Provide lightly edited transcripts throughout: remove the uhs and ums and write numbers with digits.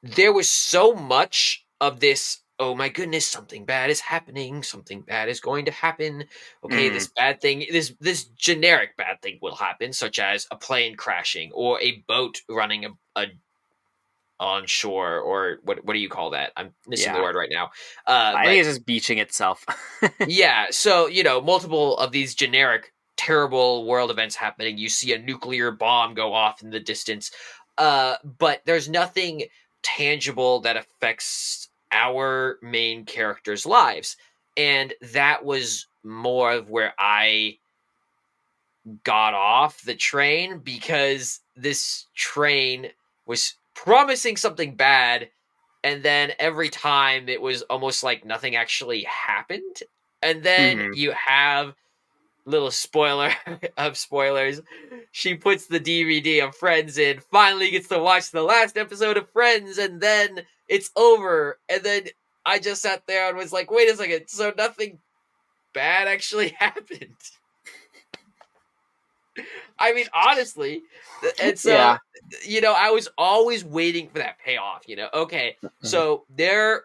there was so much of this, oh my goodness, something bad is happening, something bad is going to happen. Okay, Mm, this bad thing, this generic bad thing will happen, such as a plane crashing or a boat running a on shore, or what do you call that? I'm missing the yeah. word right now. I But think it's just beaching itself. yeah, so multiple of these generic terrible world events happening. You see a nuclear bomb go off in the distance, but there's nothing tangible that affects our main characters' lives, and that was more of where I got off the train, because this train was promising something bad, and then every time it was almost like nothing actually happened. And then Hmm. you have, little spoiler of spoilers, she puts the DVD of Friends in, finally gets to watch the last episode of Friends, and then it's over. And then I just sat there and was like, wait a second, so nothing bad actually happened. I mean, honestly. And so, Yeah. I was always waiting for that payoff. Okay, Mhm. so they're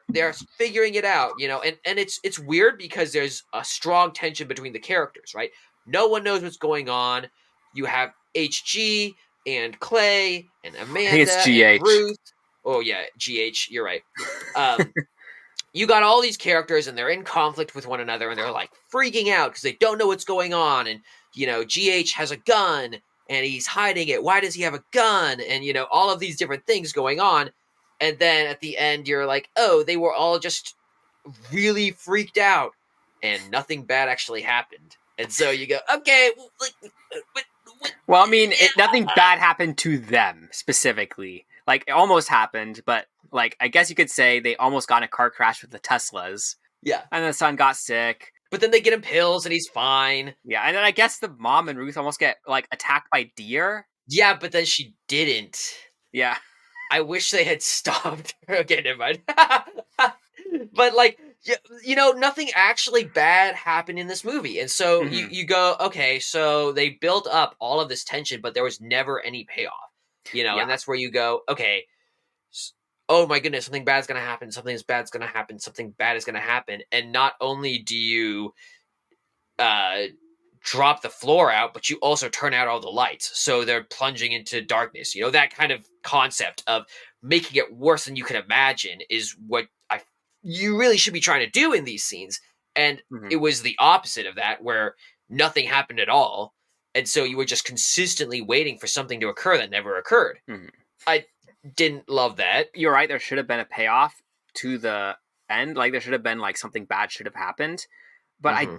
figuring it out. And it's weird because there's a strong tension between the characters, right? No one knows what's going on. You have HG and Clay and I think it's Amanda and GH. Ruth. Oh yeah, GH. You're right. Um, you got all these characters, and they're in conflict with one another, and they're like freaking out because they don't know what's going on. And GH has a gun and he's hiding it. Why does he have a gun? And all of these different things going on. And then at the end you're like, oh, they were all just really freaked out and nothing bad actually happened. And so you go, okay, Well, I mean, nothing yeah. bad happened to them specifically. Like, it almost happened, but like, I guess you could say they almost got in a car crash with the Teslas, Yeah, and the son got sick. but then they get him pills and he's fine. Yeah, and then I guess the mom and Ruth almost get like attacked by deer. Yeah, but then she didn't. Yeah. I wish they had stopped. Okay, never mind. But like, nothing actually bad happened in this movie, and so you Hmm. you go, okay, so they built up all of this tension, but there was never any payoff. And Yeah. that's where you go, okay, oh my goodness, something bad's gonna happen, something bad's gonna happen, something bad is gonna happen, and not only do you uh drop the floor out, but you also turn out all the lights. So they're plunging into darkness. That kind of concept of making it worse than you can imagine is what you really should be trying to do in these scenes. And Hmm. it was the opposite of that, where nothing happened at all. And so you were just consistently waiting for something to occur that never occurred. Hmm. I didn't love that. You're right. There should have been a payoff to the end. Like, there should have been like something bad should have happened. But Hmm.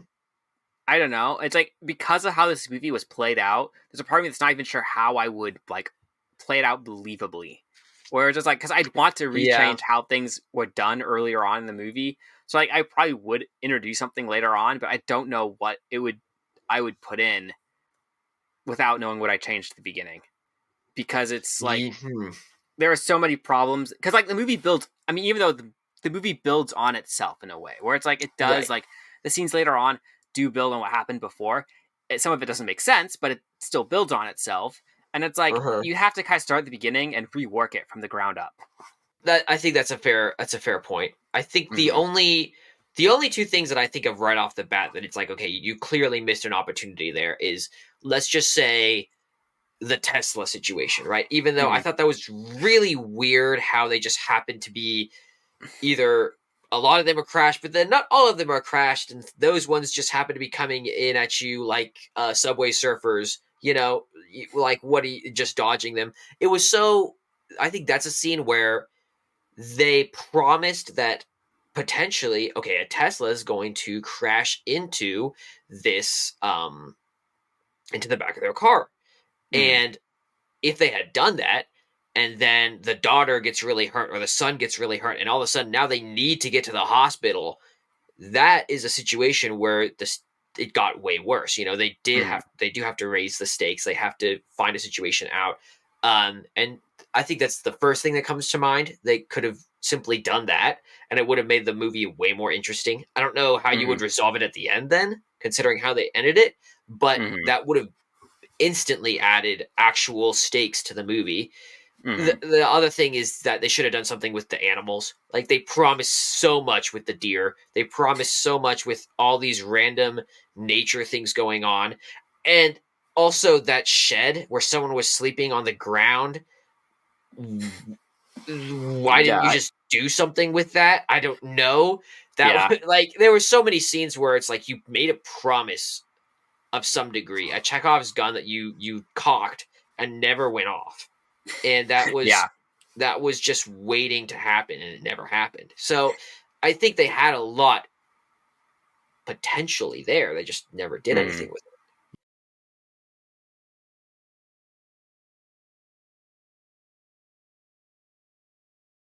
I don't know. It's like, because of how this movie was played out, there's a part of me that's not even sure how I would like play it out believably. Where it's just like, because I'd want to Yeah. rechange how things were done earlier on in the movie. So like, I probably would introduce something later on, but I don't know what I would put in without knowing what I changed at the beginning. Because it's like, Hmm. there are so many problems. Because like, the movie builds, I mean, even though the movie builds on itself in a way where it's like, it does Right. like, the scenes later on do build on what happened before. Some of it doesn't make sense, but it still builds on itself. And it's like, Uh-huh. you have to kind of start at the beginning and rework it from the ground up. That I think that's a fair point. I think the Hmm. only two things that I think of right off the bat that it's like, okay, you clearly missed an opportunity there is, let's just say, the Tesla situation, right? Even though I Hmm. thought that was really weird how they just happened to be, either a lot of them are crashed, but then not all of them are crashed, and those ones just happen to be coming in at you like Subway Surfers, like, what are you, just dodging them. It was so. I think that's a scene where they promised that potentially, okay, a Tesla is going to crash this into the back of their car. Hmm. And if they had done that, and then the daughter gets really hurt or the son gets really hurt, and all of a sudden now they need to get to the hospital, that is a situation where it got way worse. Hmm. They do have to raise the stakes. They have to find a situation out. And I think that's the first thing that comes to mind. They could have simply done that, and it would have made the movie way more interesting. I don't know how you Hmm. would resolve it at the end then, considering how they ended it, but Hmm. that would have instantly added actual stakes to the movie. Mm-hmm. the other thing is that they should have done something with the animals. Like they promised so much with the deer. They promised so much with all these random nature things going on. And also that shed where someone was sleeping on the ground. Why didn't you Yeah, just do something with that? I don't know. yeah. Like there were so many scenes where it's like you made a promise of some degree, a Chekhov's gun that you cocked and never went off. And Yeah. that was just waiting to happen and it never happened. So I think they had a lot potentially there. They just never did Mm. anything with